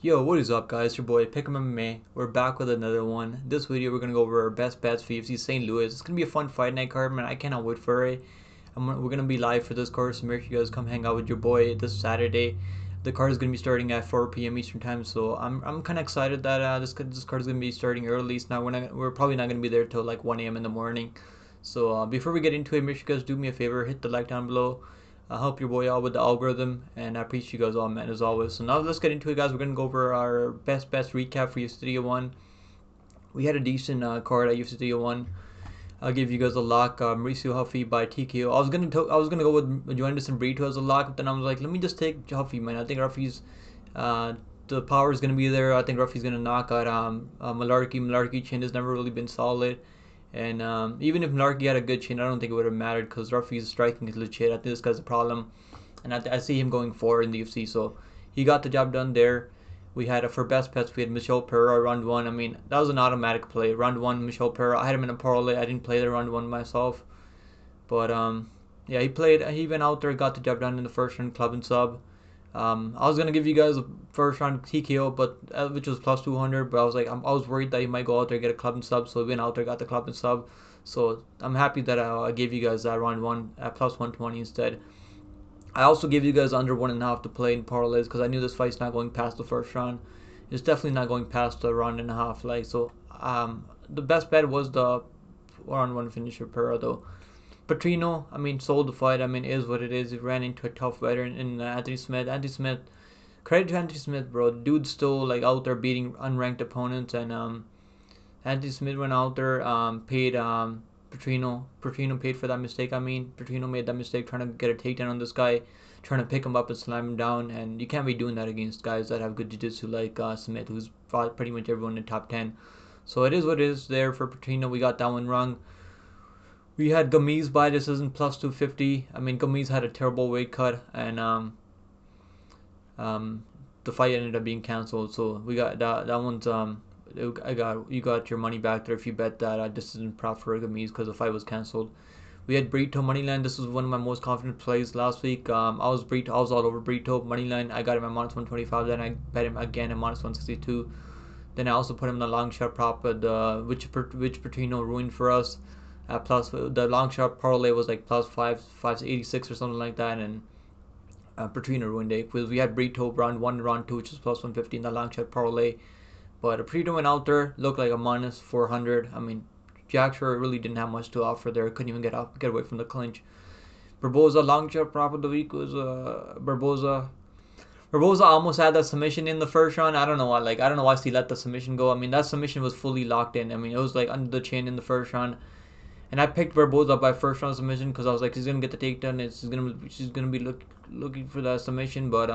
Yo, what is up guys? Your boy PickemMMA. We're back with another one. This video we're gonna go over our best bets for UFC St. Louis. It's gonna be a fun fight night card, man. I cannot wait for it. We're gonna be live for this card, so make sure you guys come hang out with your boy this Saturday. The card is gonna be starting at 4 p.m. Eastern time, so I'm kind of excited that this card is gonna be starting early. It's not we're probably not gonna be there till like 1 a.m. in the morning. So before we get into it, make sure you guys do me a favor, hit the like down below. Help your boy out with the algorithm, and I appreciate you guys all, man, as always. So now let's get into it, guys. We're gonna go over our best recap for UFC Studio One. We had a decent card at UFC Studio One. I'll give you guys a lock. Mauricio Huffy by TKO. I was gonna go with Joanderson Brito as a lock, but then I was like, let me just take Huffy, man. I think Huffy's the power is gonna be there. I think Huffy's gonna knock out Malarkey. Malarkey chin has never really been solid. And even if Narki had a good chin, I don't think it would have mattered because Ruffy's striking is legit. I think this guy's a problem, and I see him going forward in the UFC. So he got the job done there. We had for best bets, we had Michel Pereira round one. I mean, that was an automatic play. Round one, Michel Pereira. I had him in a parlay. I didn't play the round one myself, but yeah, he played. He went out there, got the job done in the first round, club and sub. I was gonna give you guys a first round TKO, but which was plus 200. But I was like, I was worried that he might go out there and get a club and sub. So he went out there, got the club and sub. So I'm happy that I gave you guys that round one at plus 120 instead. I also gave you guys under 1.5 to play in parlays because I knew this fight's not going past the first round. It's definitely not going past the round and a half. Like so, the best bet was the round one finisher Pereira though. Petrino, I mean, sold the fight. I mean, is what it is. He ran into a tough veteran in Anthony Smith. Anthony Smith, credit to Anthony Smith, bro. Dude's still like out there beating unranked opponents, and Anthony Smith went out there, paid Petrino. Petrino paid for that mistake. I mean, Petrino made that mistake trying to get a takedown on this guy, trying to pick him up and slam him down, and you can't be doing that against guys that have good jiu-jitsu like Smith, who's fought pretty much everyone in the top 10. So it is what it is there for Petrino. We got that one wrong. We had Gamiz by decision plus 250. I mean, Gamiz had a terrible weight cut, and um, the fight ended up being canceled. So we got that one's you got your money back there if you bet that this isn't prop for Gamiz because the fight was canceled. We had Brito moneyline. This was one of my most confident plays last week. I was all over Brito moneyline. I got him at minus 125. Then I bet him again at minus 162. Then I also put him in the long shot prop, which Petrino ruined for us. Plus the long shot parlay was like plus 586 or something like that, and Petrino ruined it because we had Brito round one and round two, which was plus 150 in the long shot parlay. But Petrino went out there, looked like a minus 400. I mean, Jack Shore really didn't have much to offer there. Couldn't even get away from the clinch. Barboza long shot prop of the week was Barboza. Barboza almost had that submission in the first round. I don't know why. Like I don't know why he let the submission go. I mean that submission was fully locked in. I mean it was like under the chin in the first round. And I picked Barboza by first round submission because I was like, he's gonna get the takedown. She's gonna be looking for that submission. But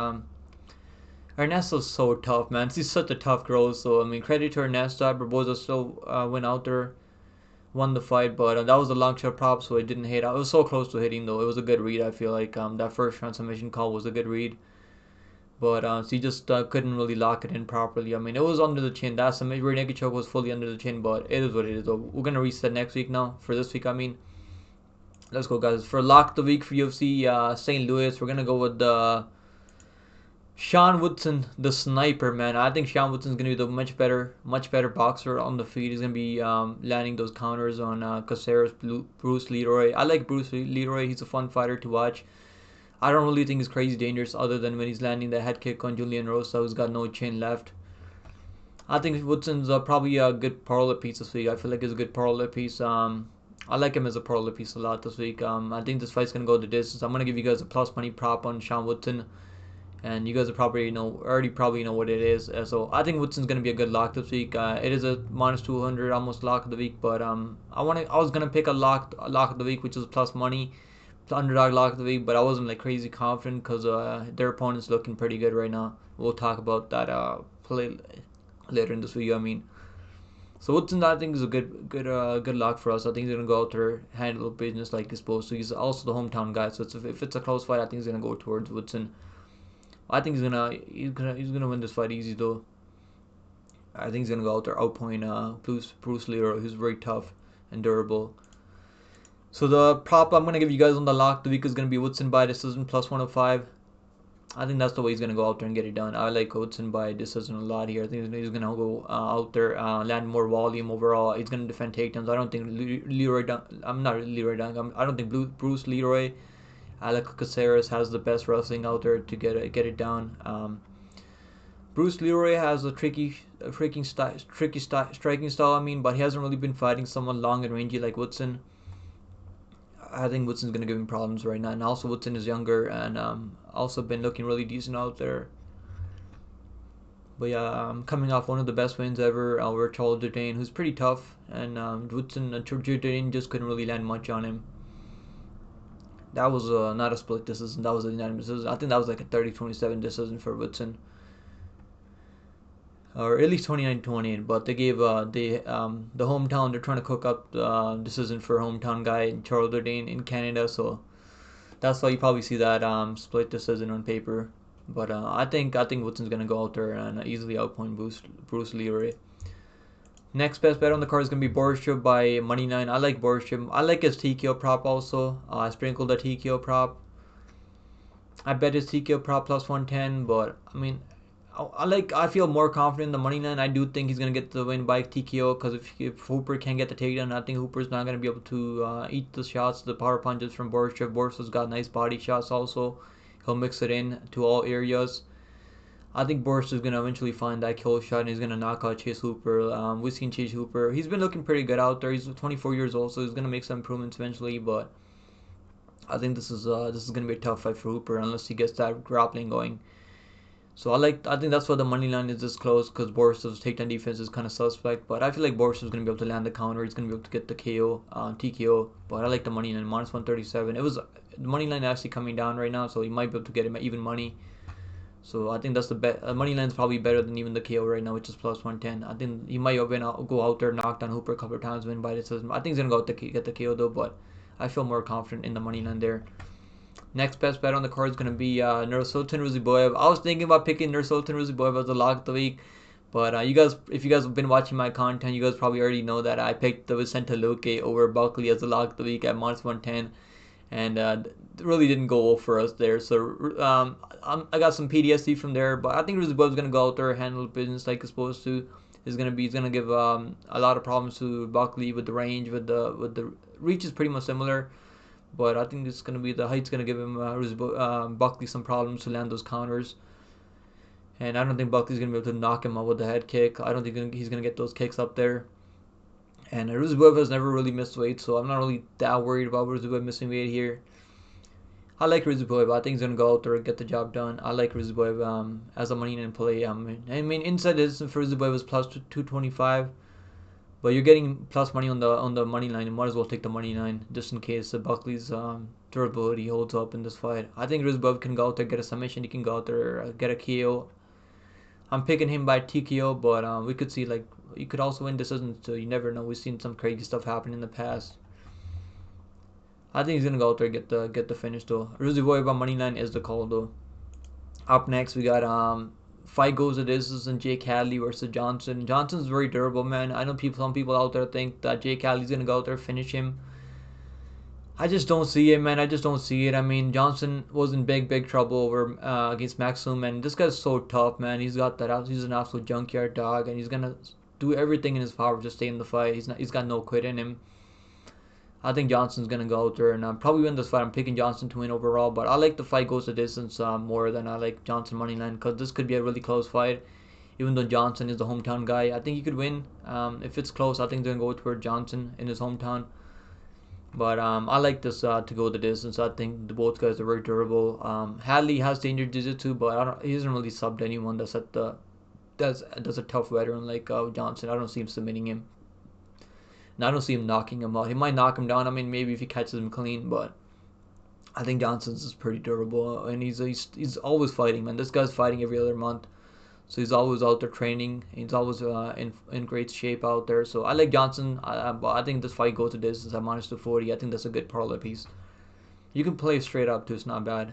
Ernesto's so tough, man. She's such a tough girl. So I mean, credit to Ernesto. Barboza still went out there, won the fight. But that was a long shot prop, so it didn't hit. I was so close to hitting though. It was a good read. I feel like that first round submission call was a good read. But she just couldn't really lock it in properly. I mean, it was under the chin. That's a rear naked choke was fully under the chin, but it is what it is. We're gonna reset next week now. For this week, I mean, let's go, guys. For lock of the week for UFC St. Louis, we're gonna go with Sean Woodson, the sniper, man. I think Sean Woodson's gonna be the much better boxer on the feet. He's gonna be landing those counters on Caceres, Bruce Leroy. I like Bruce Leroy. He's a fun fighter to watch. I don't really think he's crazy dangerous other than when he's landing the head kick on Julian Rosa, who's got no chin left. I think Woodson's probably a good parlay piece this week. I feel like he's a good parlay piece. I like him as a parlay piece a lot this week. I think this fight's gonna go the distance. I'm gonna give you guys a plus money prop on Sean Woodson, and you guys are probably know what it is. So I think Woodson's gonna be a good lock this week. It is a minus 200 almost lock of the week, but I was gonna pick a lock of the week, which is plus money. Underdog lock of the week, but I wasn't like crazy confident because their opponent's looking pretty good right now. We'll talk about that play later in this video. I mean, so Woodson I think is a good lock for us. I think he's gonna go out there handle business like he's supposed to. He's also the hometown guy, so if it's a close fight, I think he's gonna go towards Woodson. I think he's gonna win this fight easy though. I think he's gonna go out there outpoint Bruce Leroy, who's very tough and durable. So the prop I'm going to give you guys on the lock the week is going to be Woodson by decision plus 105. I think that's the way he's gonna go out there and get it done. I like Woodson by decision a lot here. I think he's gonna go out there, land more volume overall. He's gonna defend takedowns. I don't think Leroy. I'm not Leroy Dunk. I don't think Bruce Leroy. Alex Caceres has the best wrestling out there to get it down. Bruce Leroy has a tricky striking style. I mean, but he hasn't really been fighting someone long and rangy like Woodson. I think Woodson's gonna give him problems right now, and also Woodson is younger and also been looking really decent out there. But yeah, coming off one of the best wins ever over Charles Jourdain, who's pretty tough, and Woodson Jourdain just couldn't really land much on him. That was not a split decision. That was a unanimous decision. I think that was like a 30-27 decision for Woodson, or at least 29-20. But they gave the hometown. They're trying to cook up the decision for hometown guy Charles Jourdain in Canada. So that's why you probably see that split decision on paper. But I think Woodson's gonna go out there and easily outpoint Bruce Leroy. Next best bet on the card is gonna be Borshchev by money line. I like Borshchev. I like his TKO prop also. I sprinkled the TKO prop. I bet his TKO prop plus 110, but I mean, I feel more confident in the money line. I do think he's gonna get the win by TKO because if Hooper can't get the takedown, I think Hooper's not gonna be able to eat the shots, the power punches from Borshchev. Borshchev's got nice body shots also. He'll mix it in to all areas. I think Boris is going to eventually find that kill shot and he's going to knock out Chase Hooper. We've seen Chase Hooper. He's been looking pretty good out there. He's 24 years old, so he's going to make some improvements eventually. But I think this is going to be a tough fight for Hooper unless he gets that grappling going. So I think that's why the money line is this close because Boris's takedown defense is kind of suspect. But I feel like Boris is going to be able to land the counter. He's going to be able to get the KO, TKO. But I like the money line minus 137. It was the money line actually coming down right now, so you might be able to get him even money. So I think that's the bet. Money line's probably better than even the KO right now, which is plus 110. I think he might go out there, knock down Hooper a couple of times, win by decision. I think he's gonna go out to get the KO though, but I feel more confident in the money line there. Next best bet on the card is gonna be Nursultan Ruziboyev. I was thinking about picking Nursultan Ruziboyev as the lock of the week, but if you guys have been watching my content, you guys probably already know that I picked the Vicente Luque over Buckley as the lock of the week at minus 110. And really didn't go well for us there. So I got some PTSD from there, but I think Rizabov's gonna go out there, handle business like he's supposed to. He's gonna give a lot of problems to Buckley with the range, with the reach is pretty much similar, but I think it's gonna be the height's gonna give him Buckley some problems to land those counters. And I don't think Buckley's gonna be able to knock him out with the head kick. I don't think he's gonna get those kicks up there. And Ruziboyev has never really missed weight, so I'm not really that worried about Ruziboyev missing weight here. I like Ruziboyev. I think he's gonna go out there and get the job done. I like Ruziboyev as a money line play. I mean, inside distance for Ruziboyev is plus 225, but you're getting plus money on the money line. You might as well take the money line just in case Buckley's durability holds up in this fight. I think Ruziboyev can go out there, get a submission. He can go out there, get a KO. I'm picking him by TKO, but we could see like you could also win decisions, so you never know. We've seen some crazy stuff happen in the past. I think he's gonna go out there and get the finish though. Ruziboyev by money line is the call though. Up next we got fight goes the distance and Jake Hadley versus Johnson. Johnson's very durable, man. I know some people out there think that Jake Hadley's gonna go out there and finish him. I just don't see it, man. I just don't see it. I mean, Johnson was in big trouble over against Maxim, and this guy's so tough, man. He's got that. He's an absolute junkyard dog, and he's gonna do everything in his power to stay in the fight. He's got no quit in him. I think Johnson's gonna go out there and probably win this fight. I'm picking Johnson to win overall, but I like the fight goes the distance more than I like Johnson money line because this could be a really close fight. Even though Johnson is the hometown guy, I think he could win. If it's close, I think they're gonna go toward Johnson in his hometown. But I like this to go the distance. I think both guys are very durable. Hadley has danger jiu-jitsu, but he hasn't really subbed anyone that's a tough veteran like Johnson. I don't see him submitting him. And I don't see him knocking him out. He might knock him down. I mean, maybe if he catches him clean, but I think Johnson's is pretty durable, and he's always fighting, man. This guy's fighting every other month. So he's always out there training. He's always in great shape out there. So I like Johnson. I think this fight goes to distance at minus 240. I think that's a good parlay piece. You can play straight up too. It's not bad.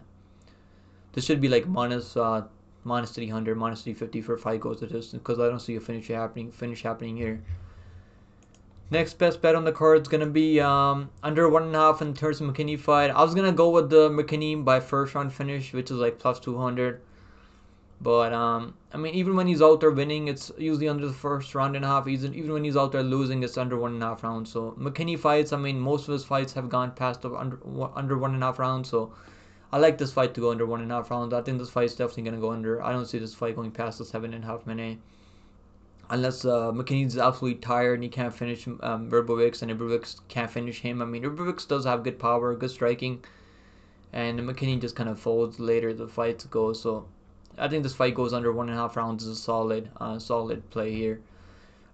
This should be like minus 300, minus 350 for fight goes to distance because I don't see a finish happening here. Next best bet on the card is gonna be under 1.5 in terms of McKinney fight. I was gonna go with the McKinney by first round finish, which is like plus 200. But I mean, even when he's out there winning, it's usually under the first round and a half. Even when he's out there losing, it's under 1.5 rounds. So McKinney fights, I mean, most of his fights have gone past the under 1.5 rounds. So I like this fight to go under 1.5 rounds. I think this fight is definitely gonna go under. I don't see this fight going past the 7.5 minute. Unless McKinney's absolutely tired and he can't finish Verbowicz, and Verbowicz can't finish him. I mean, Verbowicz does have good power, good striking, and McKinney just kind of folds later the fight goes. So I think this fight goes under 1.5 rounds is a solid play here.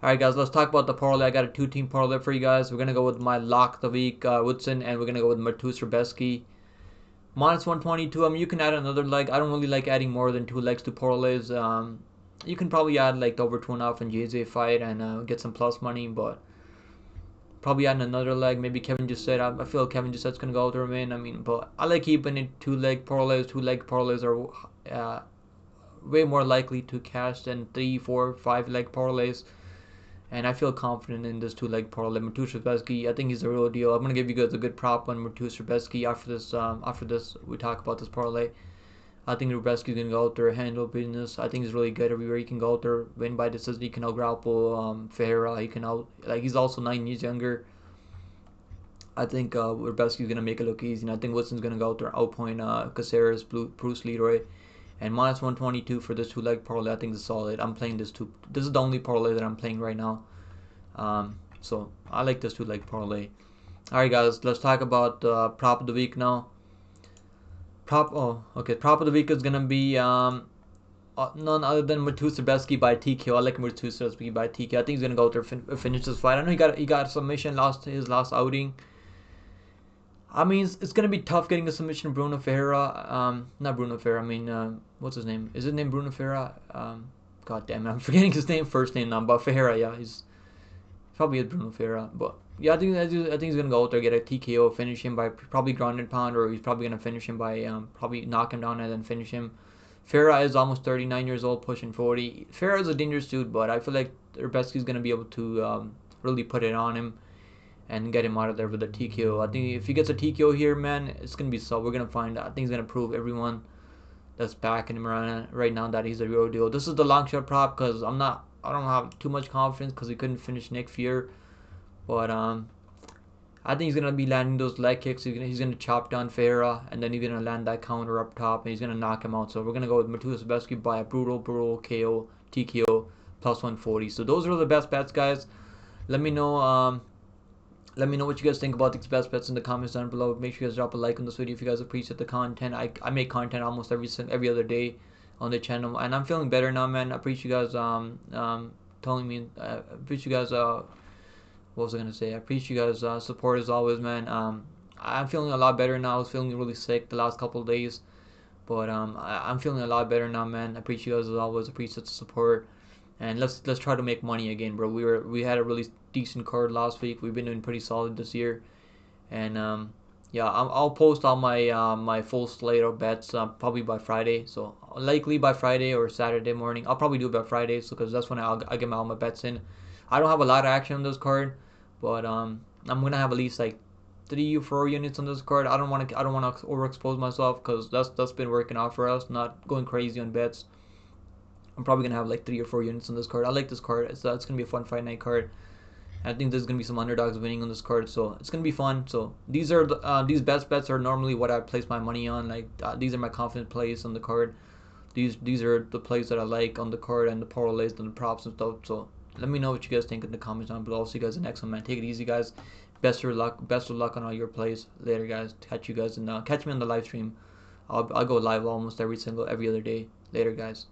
All right, guys, let's talk about the parlay. I got a 2-team parlay for you guys. We're gonna go with my lock of the week, Woodson, and we're gonna go with Matus Trubisky. Minus 122. I mean, you can add another leg. I don't really like adding more than 2 legs to parlays. You can probably add like the over 2.5 and JJ fight and get some plus money, but probably add another leg. Maybe Kevin just said. I feel Kevin just said it's gonna go out there win. I mean, but I like keeping it 2-leg parlays. 2-leg parlays are way more likely to cash than 3, 4, 5-leg parlays. And I feel confident in this 2-leg parlay. Matus Trubisky, I think he's the real deal. I'm gonna give you guys a good prop on Matus Trubisky after this. After this, we talk about this parlay. I think Trubisky's gonna go out there, handle business. I think he's really good everywhere. He can go out there, win by decision. He can out grapple Ferreira. He can out he's also 9 years younger. I think Trubisky's gonna make it look easy, and I think Woodson's gonna go out there, outpoint Caceres, Bruce Leroy, and minus 122 for this 2-leg parlay. I think is solid. I'm playing this two. This is the only parlay that I'm playing right now. So I like this 2-leg parlay. All right, guys, let's talk about prop of the week now. Prop of the week is gonna be none other than Matus Trubisky by TKO. I like Matus Trubisky by TKO. I think he's gonna go out there finish this fight. I know he got a submission his last outing. I mean, it's gonna be tough getting a submission. Bruno Ferreira, not Bruno Ferreira. I mean, what's his name? Is his name Bruno Ferreira? God damn it, I'm forgetting his first name now. But Ferreira, yeah, he's probably Bruno Ferreira. But yeah, I think he's gonna go out there, get a TKO, finish him by probably ground and pound, or he's probably gonna finish him by probably knock him down and then finish him. Ferreira is almost 39 years old, pushing 40. Ferreira is a dangerous dude, but I feel like Trubisky's gonna be able to really put it on him and get him out of there with a TKO. I think if he gets a TKO here, man, it's gonna be so. We're gonna find. I think he's gonna prove everyone that's backing him right now that he's a real deal. This is the long shot prop because I don't have too much confidence because he couldn't finish Nick Fury. But I think he's gonna be landing those leg kicks. He's gonna chop down Ferreira, and then he's gonna land that counter up top, and he's gonna knock him out. So we're gonna go with Matus Trubisky by a brutal KO, TKO plus 140. So those are the best bets, guys. Let me know. Let me know what you guys think about these best bets in the comments down below. Make sure you guys drop a like on this video if you guys appreciate the content. I make content almost every other day on the channel, and I'm feeling better now, man. I appreciate you guys telling me. I appreciate you guys. What was I gonna say? I appreciate you guys' support as always, man. I'm feeling a lot better now. I was feeling really sick the last couple of days, but I'm feeling a lot better now, man. I appreciate you guys as always. Appreciate the support, and let's try to make money again, bro. We had a really decent card last week. We've been doing pretty solid this year, and yeah, I'll post all my full slate of bets probably by Friday. So likely by Friday or Saturday morning. I'll probably do it by Friday, so because that's when I'll get all my bets in. I don't have a lot of action on this card, but I'm gonna have at least like 3 or 4 units on this card. I don't want to overexpose myself because that's been working out for us. Not going crazy on bets. I'm probably gonna have like 3 or 4 units on this card. I like this card. It's gonna be a fun fight night card. I think there's gonna be some underdogs winning on this card, so it's gonna be fun. So these are these best bets are normally what I place my money on. Like these are my confident plays on the card. These are the plays that I like on the card and the parlays and the props and stuff. So let me know what you guys think in the comments down below. I'll see you guys in the next one, man. Take it easy, guys. Best of luck on all your plays. Later, guys. Catch you guys and catch me on the live stream. I'll go live almost every other day. Later, guys.